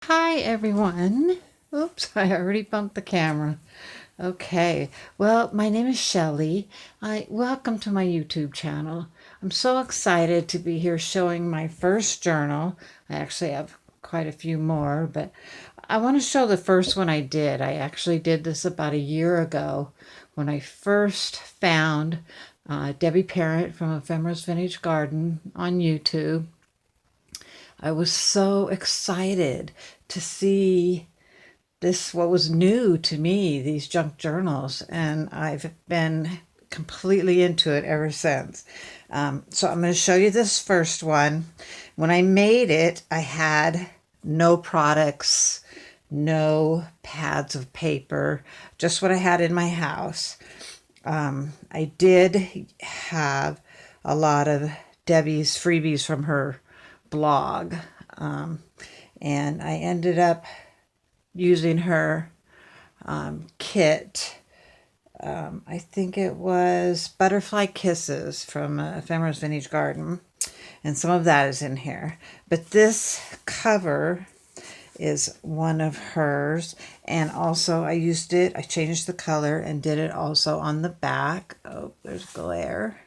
Hi everyone. Oops, I already bumped the camera. Okay, well, my name is Shelley. Welcome to my YouTube channel. I'm so excited to be here showing my first journal. I actually have quite a few more, but I want to show the first one I did. I actually did this about a year ago when I first found Debbie Parent from Ephemera's Vintage Garden on YouTube. I was so excited to see this, what was new to me, these junk journals, and I've been completely into it ever since. So I'm going to show you this first one. When I made it, I had no products, no pads of paper, just what I had in my house. I did have a lot of Debbie's freebies from her blog, and I ended up using her kit. I think it was Butterfly Kisses from Ephemera's Vintage Garden, and some of that is in here. But this cover is one of hers, and also I changed the color and did it also on the back. Oh, there's glare.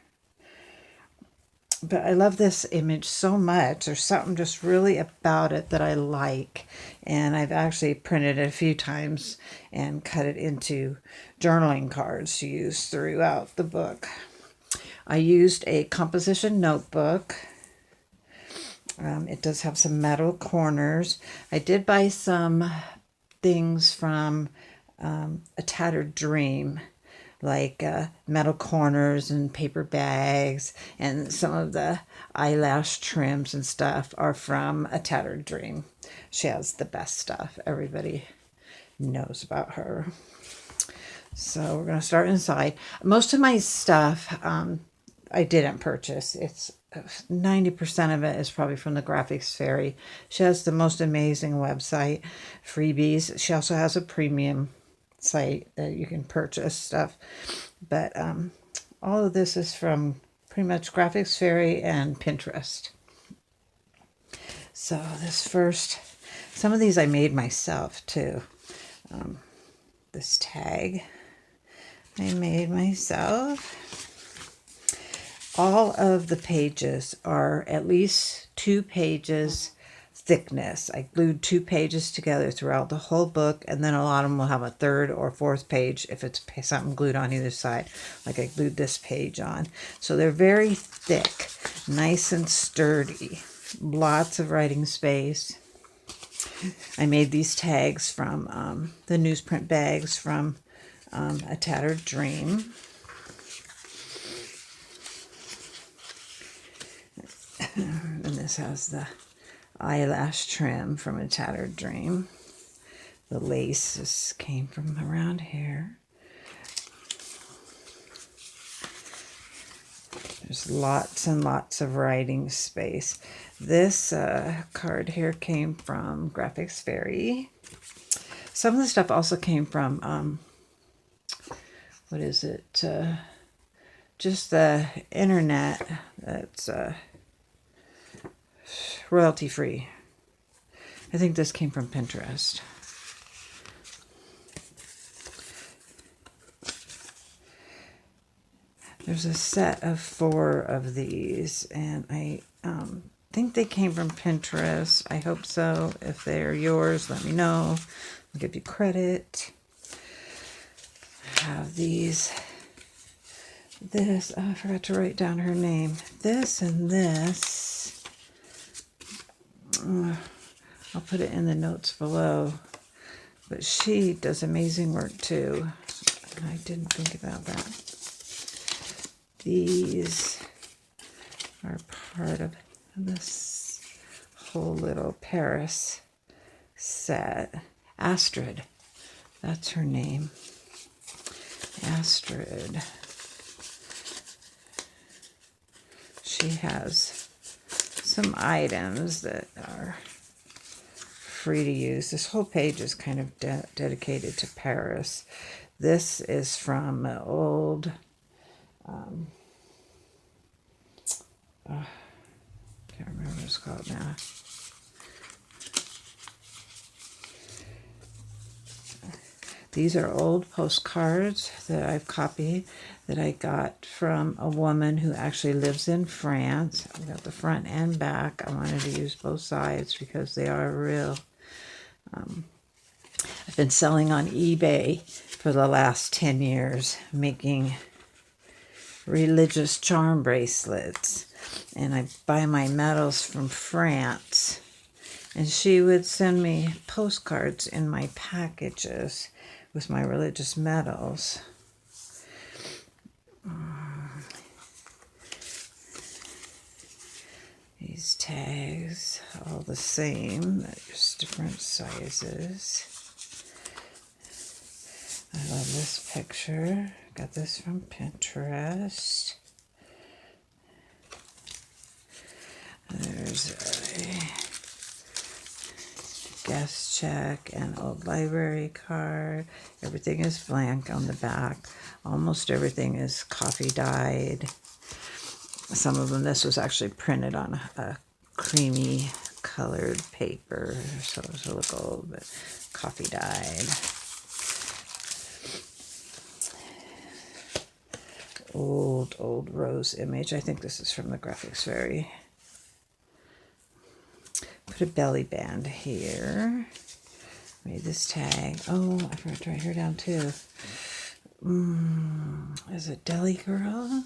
But I love this image so much. There's something just really about it that I like. And I've actually printed it a few times and cut it into journaling cards to use throughout the book. I used a composition notebook. It does have some metal corners. I did buy some things from A Tattered Dream, like metal corners and paper bags, and some of the eyelash trims and stuff are from A Tattered Dream. She has the best stuff. Everybody knows about her. So we're going to start inside. Most of my stuff I didn't purchase. It's 90% of it is probably from the Graphics Fairy. She has the most amazing website, freebies. She also has a premium site that you can purchase stuff. But all of this is from pretty much Graphics Fairy and Pinterest. So this first, some of these I made myself too. This tag I made myself. All of the pages are at least 2 pages thickness. I glued 2 pages together throughout the whole book, and then a lot of them will have a 3rd or 4th page if it's something glued on either side, like I glued this page on. So they're very thick, nice and sturdy, lots of writing space. I made these tags from the newsprint bags from A Tattered Dream. And this has the eyelash trim from A Tattered Dream. The lace came from around here. There's lots and lots of writing space. This card here came from Graphics Fairy. Some of the stuff also came from, what is it? Just the internet that's royalty free. I think this came from Pinterest. There's a set of 4 of these, and I think they came from Pinterest. I hope so. If they're yours, let me know. I'll give you credit. I have these. This, oh, I forgot to write down her name. This and this. I'll put it in the notes below. But she does amazing work too. I didn't think about that. These are part of this whole little Paris set. Astrid, that's her name. Astrid. She has some items that are free to use. This whole page is kind of dedicated to Paris. This is from an old can't remember what it's called now. These are old postcards that I've copied that I got from a woman who actually lives in France. I've got the front and back. I wanted to use both sides because they are real. I've been selling on eBay for the last 10 years, making religious charm bracelets. And I buy my metals from France. And she would send me postcards in my packages with my religious medals. These tags, all the same, just different sizes. I love this picture. Got this from Pinterest. There's a guest check and old library card. Everything is blank on the back. Almost everything is coffee dyed. Some of them, this was actually printed on a creamy colored paper, so it was a little old, but coffee dyed. Old rose image. I think this is from the Graphics Fairy. Put a belly band here. Made this tag. Oh, I forgot to write her down too. Is it Deli Girl?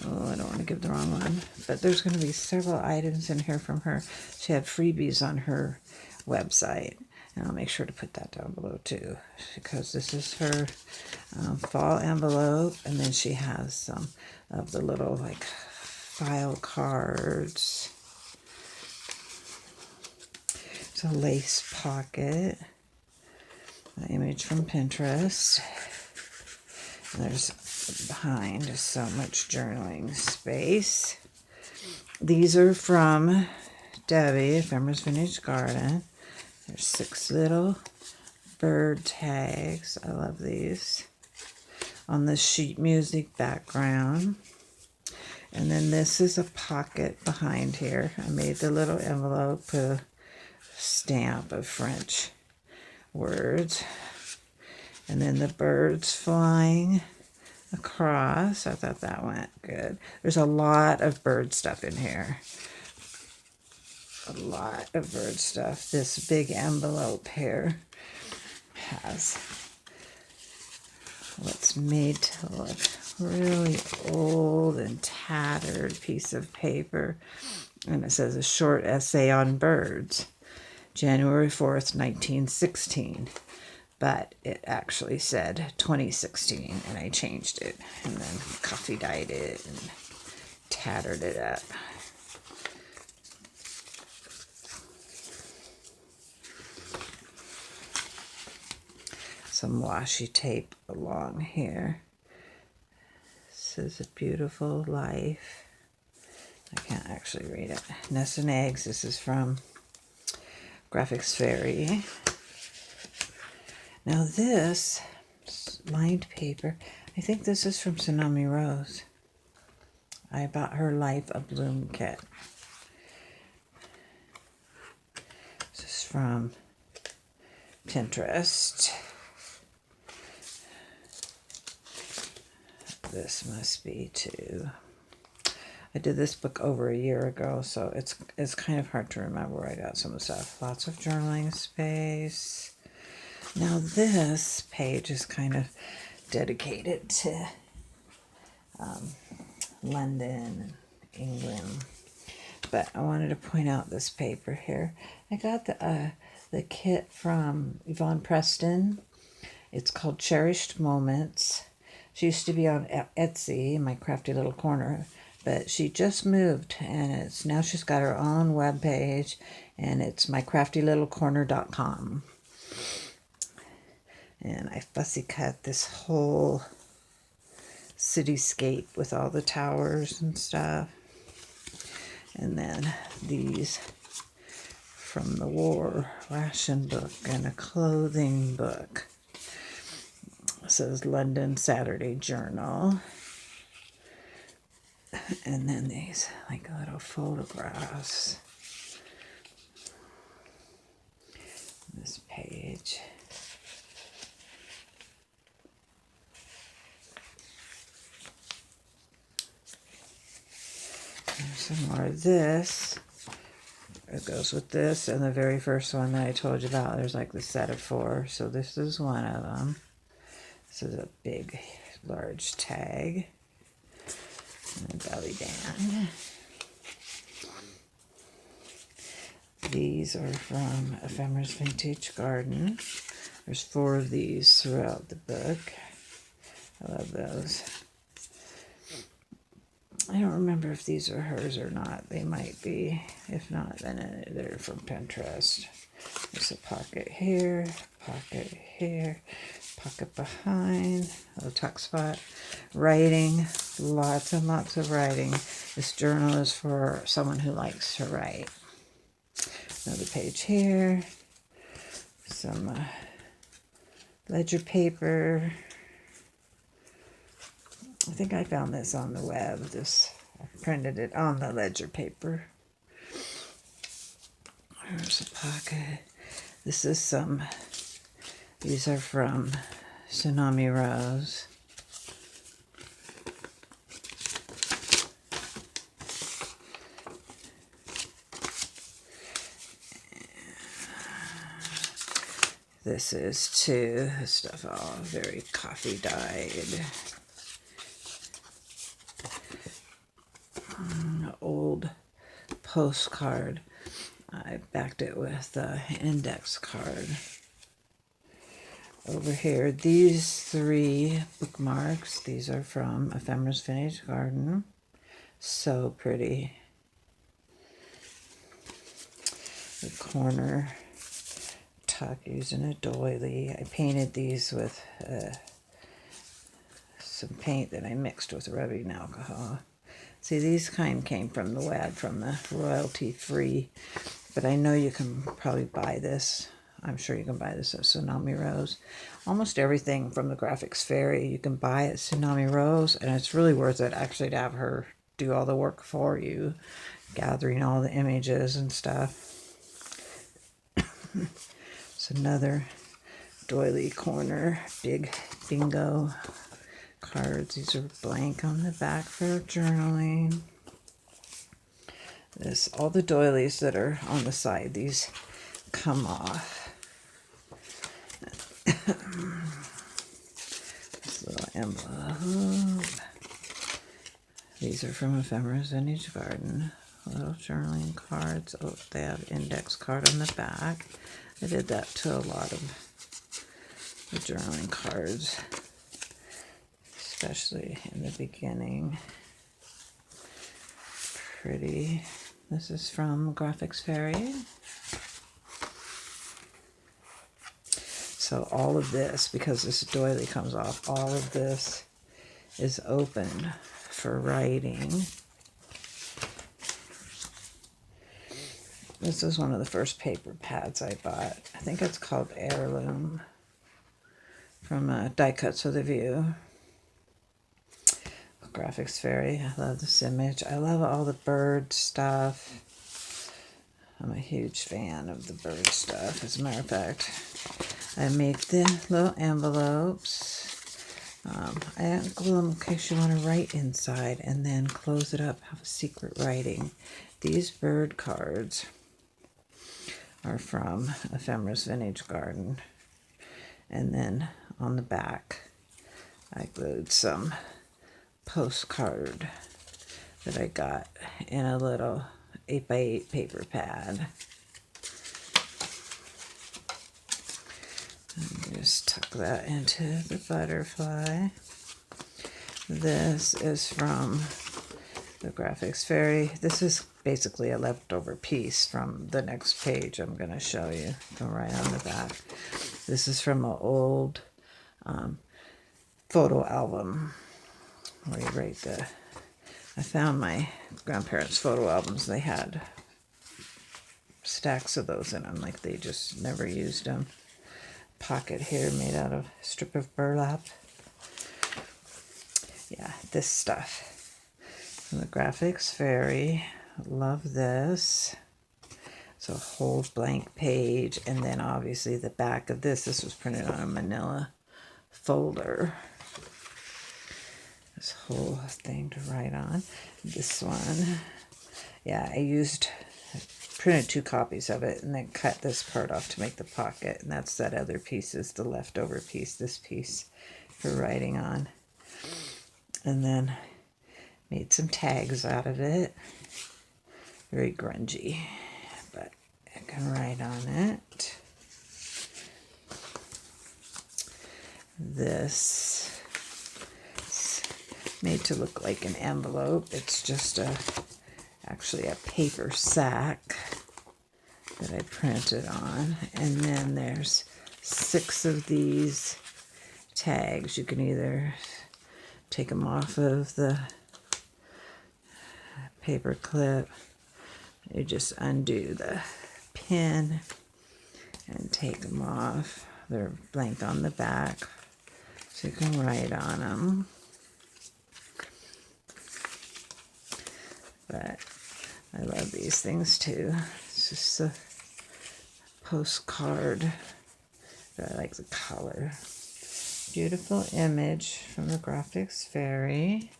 Oh, I don't want to give the wrong one. But there's going to be several items in here from her. She had freebies on her website. And I'll make sure to put that down below too. Because this is her fall envelope. And then she has some of the little like file cards. It's a lace pocket. An image from Pinterest. And there's behind is so much journaling space. These are from Debbie, Ephemera's Vintage Garden. There's 6 little bird tags. I love these. On the sheet music background. And then this is a pocket behind here. I made the little envelope, put a stamp of French words. And then the birds flying across. I thought that went good. There's a lot of bird stuff in here. A lot of bird stuff. This big envelope here has what's made to look really old and tattered piece of paper. And it says a short essay on birds, January 4th, 1916. But it actually said 2016, and I changed it, and then coffee dyed it and tattered it up. Some washi tape along here. This is a beautiful life. I can't actually read it. Nest and Eggs. This is from Graphics Fairy. Now this lined paper, I think this is from Tsunami Rose. I bought her Life a Bloom kit. This is from Pinterest. This must be too. I did this book over a year ago, so it's kind of hard to remember where I got some of the stuff. Lots of journaling space. Now this page is kind of dedicated to London and England. But I wanted to point out this paper here. I got the kit from Yvonne Preston. It's called Cherished Moments. She used to be on Etsy, in my crafty little corner, but she just moved, and now she's got her own webpage, and it's mycraftylittlecorner.com. And I fussy cut this whole cityscape with all the towers and stuff. And then these from the war ration book and a clothing book. It says London Saturday Journal. And then these like little photographs. This page. some more of this. It goes with this, and the very first one that I told you about, there's like the set of 4. So this is one of them. This is a big, large tag. And a belly band. These are from Ephemera's Vintage Garden. There's 4 of these throughout the book. I love those. I don't remember if these are hers or not. They might be. If not, then they're from Pinterest. There's a pocket here, pocket behind, a little tuck spot. Writing, lots and lots of writing. This journal is for someone who likes to write. Another page here. Some ledger paper. I think I found this on the web. I printed it on the ledger paper. There's a pocket. This is these are from Tsunami Rose. This is too. This stuff all very coffee dyed. Old postcard. I backed it with an index card. Over here, these 3 bookmarks. These are from Ephemera's Vintage Garden. So pretty. The corner tuck using a doily. I painted these with some paint that I mixed with rubbing alcohol. See, these kind came from the web, from the royalty-free, but I know you can probably buy this. I'm sure you can buy this at Tsunami Rose. Almost everything from the Graphics Fairy you can buy at Tsunami Rose, and it's really worth it actually to have her do all the work for you, gathering all the images and stuff. It's another doily corner, big bingo cards. These are blank on the back for journaling. All the doilies that are on the side, these come off. This little envelope. These are from Ephemera's Vintage Garden. Little journaling cards. Oh, they have index card on the back. I did that to a lot of the journaling cards, especially in the beginning. Pretty. This is from Graphics Fairy. So all of this, because this doily comes off, all of this is open for writing. This is one of the first paper pads I bought. I think it's called Heirloom from Die Cuts with a View. Graphics Fairy. I love this image. I love all the bird stuff. I'm a huge fan of the bird stuff. As a matter of fact, I make the little envelopes. I glue them in case you want to write inside, and then close it up, have a secret writing. These bird cards are from Ephemera's Vintage Garden. And then on the back, I glued some postcard that I got in a little 8x8 paper pad. And just tuck that into the butterfly. This is from the Graphics Fairy. This is basically a leftover piece from the next page I'm going to show you. Go right on the back. This is from an old photo album where you write I found my grandparents' photo albums. They had stacks of those in them, like they just never used them. Pocket here made out of a strip of burlap. Yeah, this stuff from the Graphics Fairy. Love this. It's a whole blank page, and then obviously the back of this was printed on a manila folder. This whole thing to write on. This one Yeah, printed 2 copies of it and then cut this part off to make the pocket. And that's that other piece, is the leftover piece, this piece for writing on. And then made some tags out of it. Very grungy, but I can write on it. This is made to look like an envelope. It's just actually a paper sack that I printed on. And then there's 6 of these tags. You can either take them off of the paper clip. You just undo the pin and take them off. They're blank on the back, so you can write on them. But I love these things too. It's just a postcard, but I like the color. Beautiful image from the Graphics Fairy.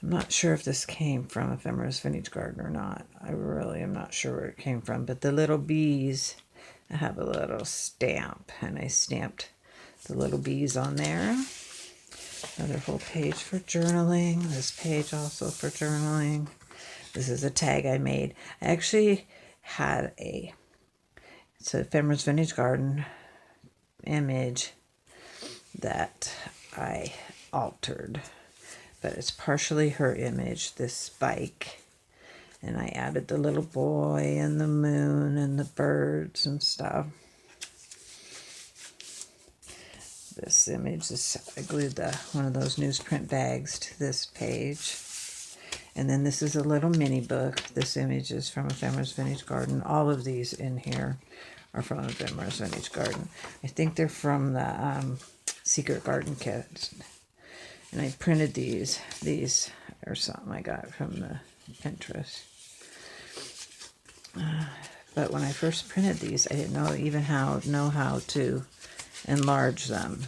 I'm not sure if this came from Ephemera's Vintage Garden or not. I really am not sure where it came from. But the little bees, I have a little stamp, and I stamped the little bees on there. Another whole page for journaling. This page also for journaling. This is a tag I made. I actually had it's a Ephemera's Vintage Garden image that I altered. But it's partially her image, this bike. And I added the little boy and the moon and the birds and stuff. This image, I glued one of those newsprint bags to this page. And then this is a little mini book. This image is from Ephemera's Vintage Garden. All of these in here are from Ephemera's Vintage Garden. I think they're from the Secret Garden Kit. And I printed these are something I got from the Pinterest. But when I first printed these, I didn't know how to enlarge them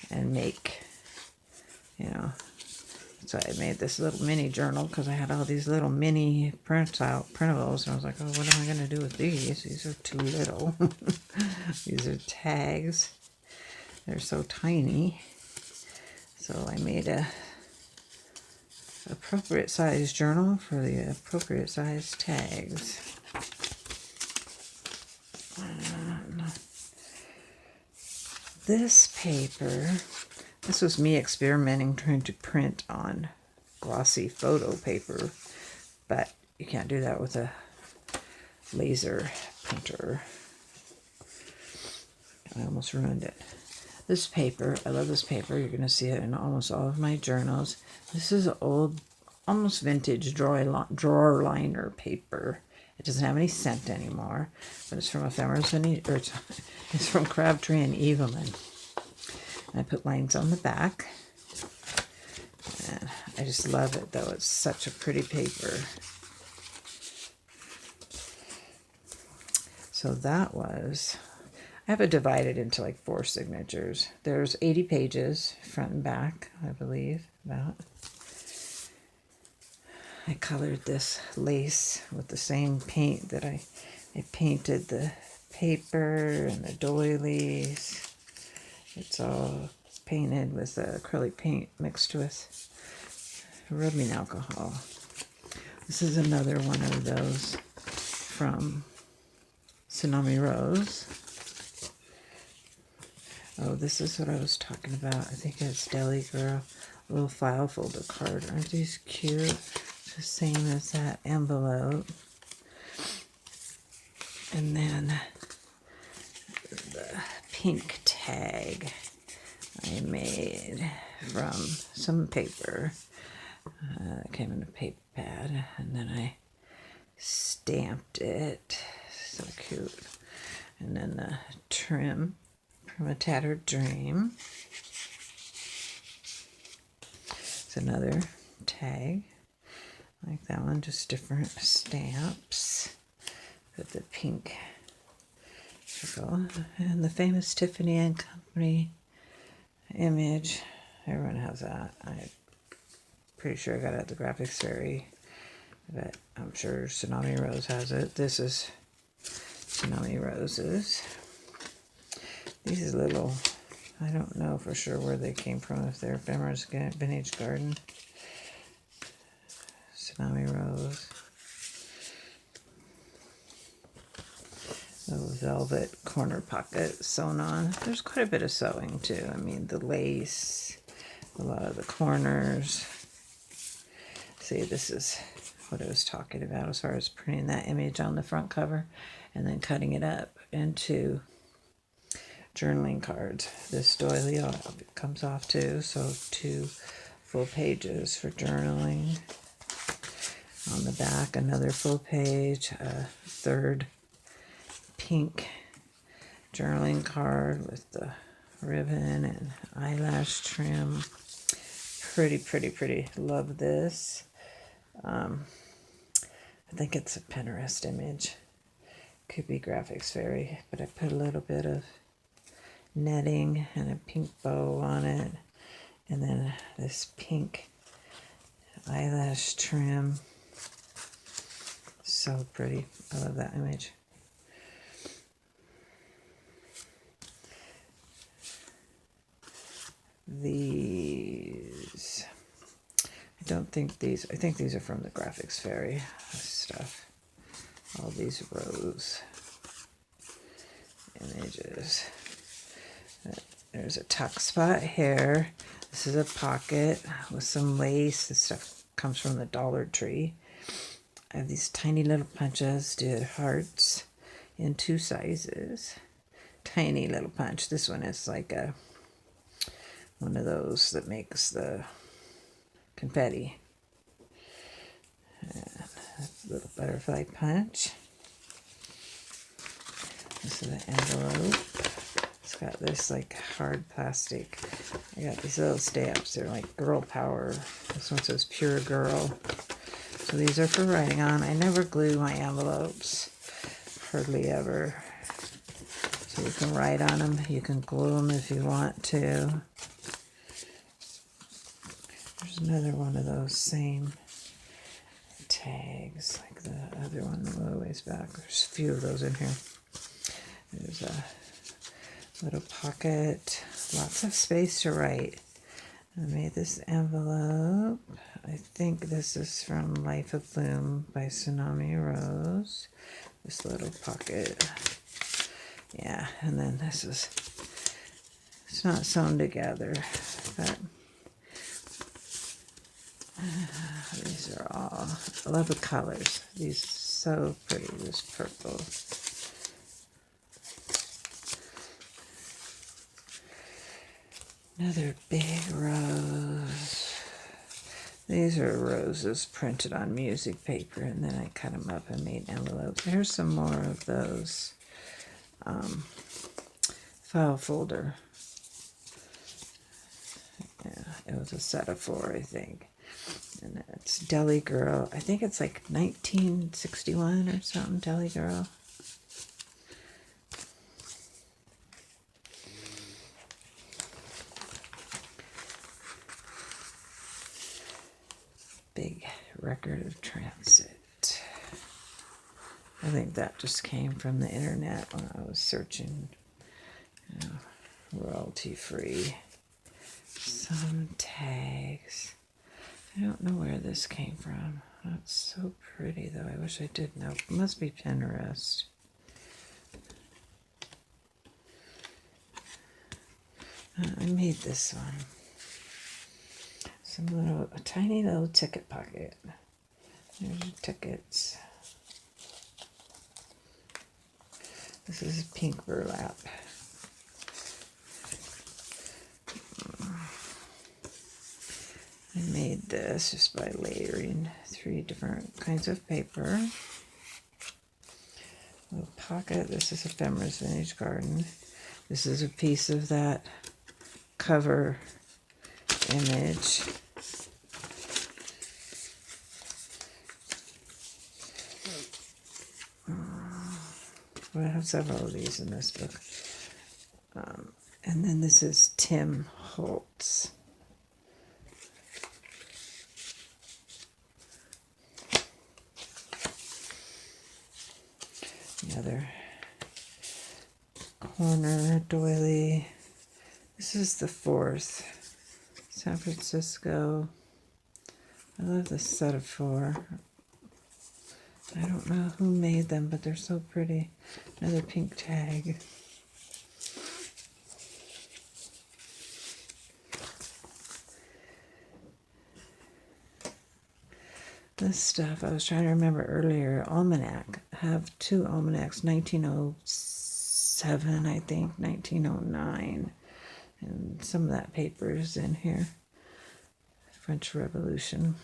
and make, So I made this little mini journal because I had all these little mini printables, and I was like, oh, what am I going to do with these? These are too little. These are tags. They're so tiny. So I made a appropriate size journal for the appropriate size tags. And this paper, this was me experimenting trying to print on glossy photo paper, but you can't do that with a laser printer. I almost ruined it. This paper, I love this paper. You're going to see it in almost all of my journals. This is old, almost vintage drawer liner paper. It doesn't have any scent anymore, but it's from Ephemera's Vintage, or it's from Crabtree and Evelyn. And I put lines on the back. And I just love it, though. It's such a pretty paper. So that was... I have it divided into like 4 signatures. There's 80 pages, front and back, I believe, about. I colored this lace with the same paint that I painted the paper and the doilies. It's all painted with acrylic paint mixed with rubbing alcohol. This is another one of those from Tsunami Rose. Oh, this is what I was talking about. I think it's Deli Girl. A little file folder card. Aren't these cute? It's the same as that envelope. And then the pink tag I made from some paper. It came in a paper pad. And then I stamped it. So cute. And then the trim from A Tattered Dream. It's another tag like that one, just different stamps with the pink circle. And the famous Tiffany and Company image. Everyone has that. I'm pretty sure I got it at the Graphics Fairy, but I'm sure Tsunami Rose has it. This is Tsunami Roses. These little, I don't know for sure where they came from, if they're Ephemera's Vintage Garden. Tsunami Rose. Little velvet corner pocket sewn on. There's quite a bit of sewing too. I mean, the lace, a lot of the corners. See, this is what I was talking about as far as printing that image on the front cover and then cutting it up into journaling cards. This doily comes off too, so 2 full pages for journaling. On the back, another full page, a 3rd pink journaling card with the ribbon and eyelash trim. Pretty, pretty, pretty. Love this. I think it's a Pinterest image. Could be Graphics Fairy, but I put a little bit of netting and a pink bow on it. And then this pink eyelash trim. So pretty. I love that image. These, I don't think these, I think these are from the Graphics Fairy stuff. All these rose images. There's a tuck spot here. This is a pocket with some lace. This stuff comes from the Dollar Tree. I have these tiny little punches, did hearts in 2 sizes. Tiny little punch. This one is like a one of those that makes the confetti. And a little butterfly punch. This is an envelope. It's got this like hard plastic. I got these little stamps. They're like girl power. This one says pure girl. So these are for writing on. I never glue my envelopes. Hardly ever. So you can write on them. You can glue them if you want to. There's another one of those same tags like the other one a little ways back. There's a few of those in here. There's a little pocket, lots of space to write. I made this envelope. I think this is from Life of Bloom by Tsunami Rose. This little pocket. Yeah, and then this is, it's not sewn together, but these are all, I love the colors. These are so pretty, this purple. Another big rose. These are roses printed on music paper, and then I cut them up and made envelopes. Here's some more of those file folder. Yeah, it was a set of 4, I think. And it's Deli Girl. I think it's like 1961 or something, Deli Girl. Big record of transit. I think that just came from the internet when I was searching, you know, royalty free. Some tags. I don't know where this came from. That's so pretty though. I wish I did know. It must be Pinterest. I made this one. A tiny little ticket pocket. There's your tickets. This is pink burlap. I made this just by layering 3 different kinds of paper. Little pocket. This is Ephemera's Vintage Garden. This is a piece of that cover image. I have several of these in this book. And then this is Tim Holtz. The other corner doily. This is the 4th. San Francisco. I love this set of 4. I don't know who made them, but they're so pretty. Another pink tag. This stuff, I was trying to remember earlier, almanac. I have 2 almanacs, 1907, I think, 1909. And some of that paper is in here. French Revolution.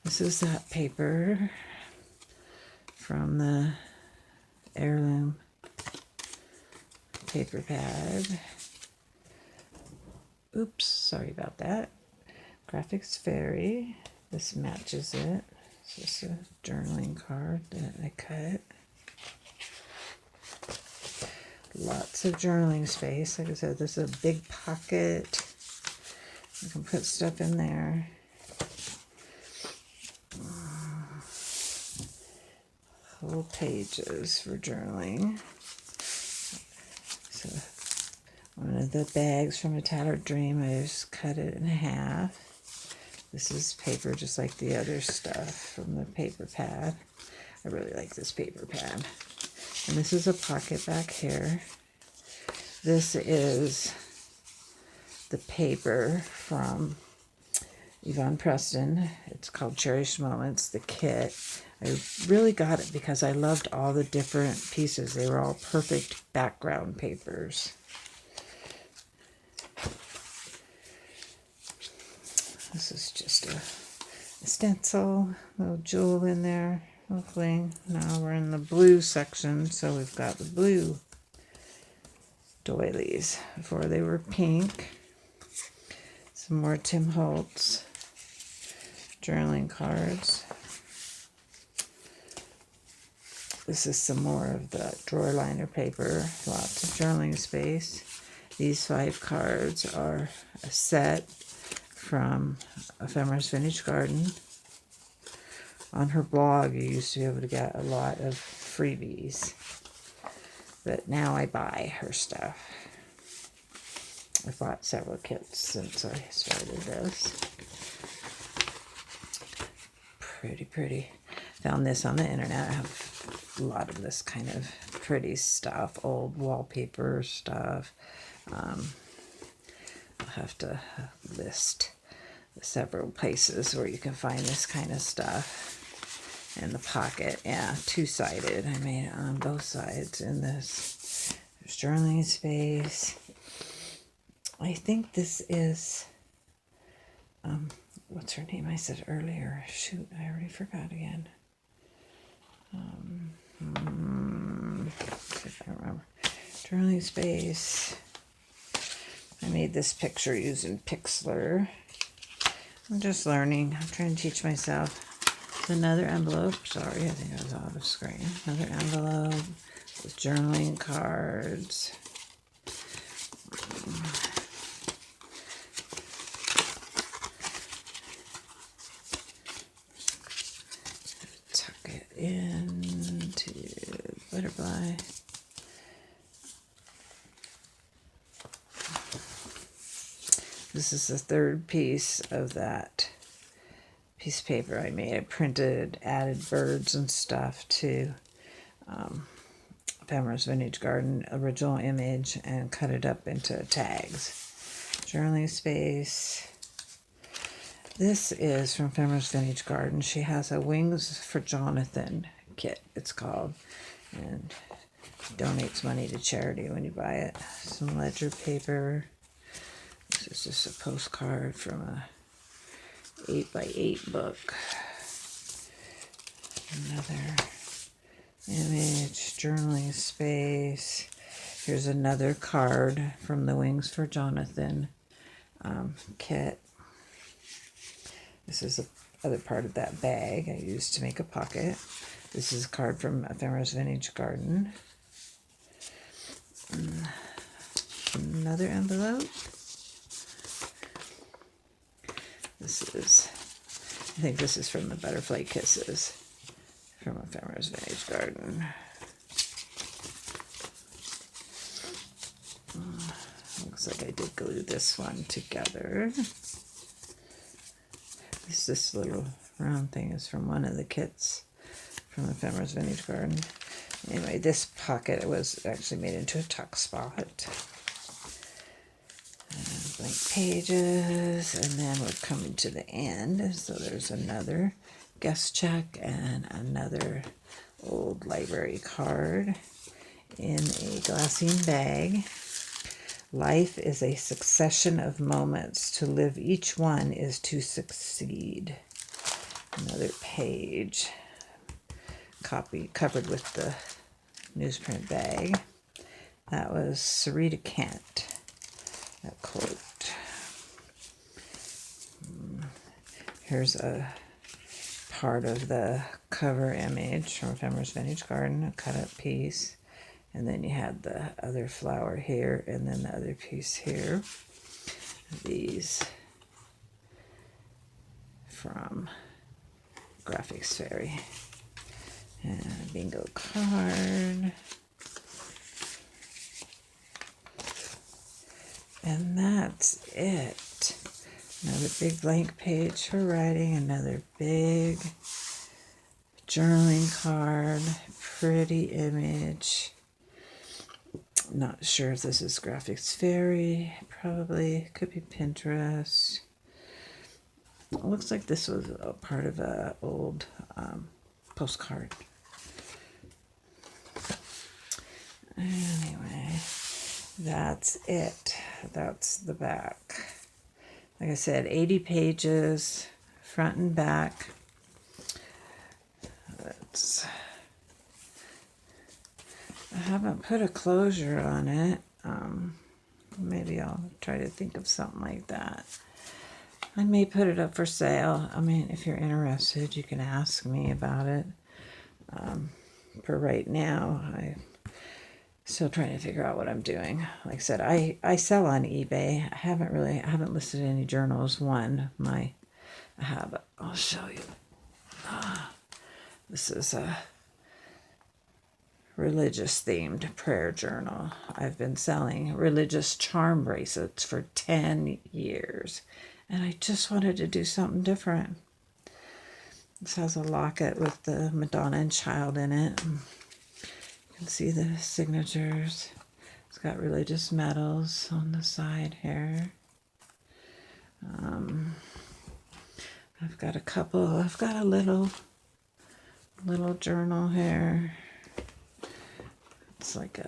This is that paper from the heirloom paper pad. Oops, sorry about that. Graphics Fairy. This matches it. It's just a journaling card that I cut. Lots of journaling space. Like I said, this is a big pocket. You can put stuff in there. Whole pages for journaling. So one of the bags from A Tattered Dream, I just cut it in half. This is paper just like the other stuff from the paper pad. I really like this paper pad. And this is a pocket back here. This is the paper from Yvonne Preston. It's called Cherished Moments, the kit. I really got it because I loved all the different pieces. They were all perfect background papers. This is just a stencil, little jewel in there, little fling. Now we're in the blue section, so we've got the blue doilies. Before they were pink. Some more Tim Holtz journaling cards. This is some more of the drawer liner paper, lots of journaling space. These 5 cards are a set from Ephemera's Vintage Garden. On her blog, you used to be able to get a lot of freebies, but now I buy her stuff. I've bought several kits since I started this. Pretty, pretty. Found this on the internet. I have a lot of this kind of pretty stuff, old wallpaper stuff. I'll have to list the several places where you can find this kind of stuff. And the pocket, yeah, 2-sided. I made it on both sides in this. There's journaling space. I think this is, what's her name I said earlier? Shoot, I already forgot again. See if I remember. Journaling space. I made this picture using Pixlr. I'm just learning. I'm trying to teach myself. Another envelope. Sorry, I think I was out of screen. Another envelope with journaling cards. Tuck it into butterfly. This is the 3rd piece of that piece of paper I made. I printed, added birds and stuff to Ephemera's Vintage Garden original image and cut it up into tags. Journaling space. This is from Ephemera's Vintage Garden. She has a Wings for Jonathan kit, it's called, and donates money to charity when you buy it. Some ledger paper. This is just a postcard from a 8x8 book. Another image, journaling space. Here's another card from the Wings for Jonathan kit. This is the other part of that bag I used to make a pocket. This is a card from Ephemera's Vintage Garden. Another envelope. I think this is from the Butterfly Kisses from Ephemera's Vintage Garden. Looks like I did glue this one together. This little round thing is from one of the kits from Ephemera's Vintage Garden. Anyway, this pocket was actually made into a tuck spot. And blank pages, and then we're coming to the end. So there's another guest check and another old library card in a glassine bag. Life is a succession of moments. To live each one is to succeed. Another page. Covered with the newsprint bag. That was Sarita Kent. That quote. Here's a part of the cover image from Ephemera's Vintage Garden, a cut up piece. And then you had the other flower here, and then the other piece here. These from Graphics Fairy. And a bingo card. And that's it. Another big blank page for writing, another big journaling card, pretty image. Not sure if this is Graphics Fairy, probably, could be Pinterest. It looks like this was a part of an old postcard. Anyway, that's it. That's the back. Like I said, 80 pages, front and back. I haven't put a closure on it. Maybe I'll try to think of something like that. I may put it up for sale. I mean, if you're interested, you can ask me about it. For right now, I'm still trying to figure out what I'm doing. Like I said, I sell on eBay. I haven't listed any journals. I'll show you. This is a religious themed prayer journal. I've been selling religious charm bracelets for 10 years, and I just wanted to do something different. This has a locket with the Madonna and Child in it. You can see the signatures. It's got religious medals on the side here. I've got a little journal here. It's like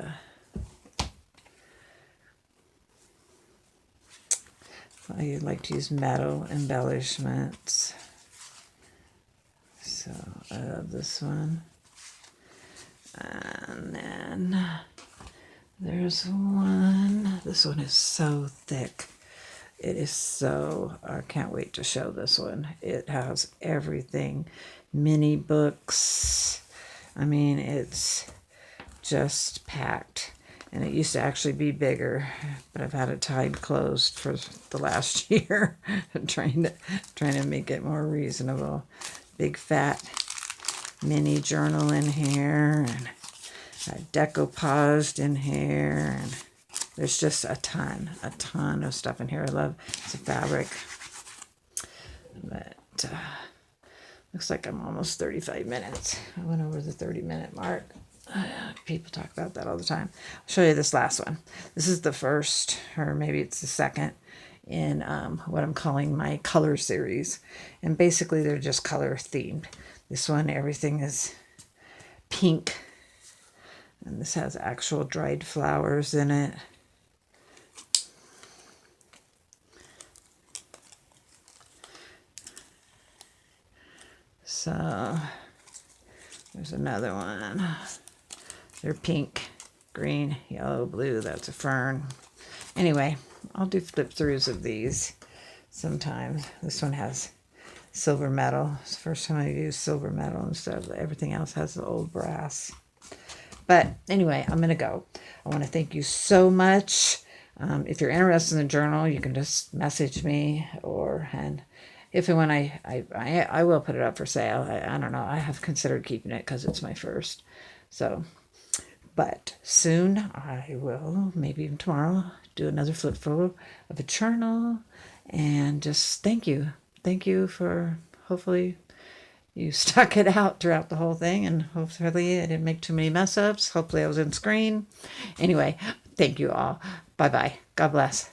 I like to use metal embellishments. So I love this one. And then there's one. This one is so thick. It is so, I can't wait to show this one. It has everything. Mini books. I mean, it's just packed. And it used to actually be bigger, but I've had it tied closed for the last year. I'm trying to make it more reasonable. Big fat mini journal in here, and a decoupaged in here, and there's just a ton of stuff in here. I love the fabric, but looks like I'm almost 35 minutes. I went over the 30-minute mark. People talk about that all the time. I'll show you this last one. This is the first, or maybe it's the second, in what I'm calling my color series. And basically they're just color themed. This one, everything is pink. And this has actual dried flowers in it. So there's another one. They're pink, green, yellow, blue. That's a fern. Anyway, I'll do flip throughs of these sometime. This one has silver metal. It's the first time I've used silver metal instead of everything else has the old brass. But anyway, I'm going to go. I want to thank you so much. If you're interested in the journal, you can just message me and if and when I will put it up for sale. I don't know. I have considered keeping it because it's my first. So, but soon I will, maybe even tomorrow, do another flip through of a journal. And just thank you. Thank you for, hopefully you stuck it out throughout the whole thing, and hopefully I didn't make too many mess ups. Hopefully I was in screen. Anyway, thank you all. Bye bye. God bless.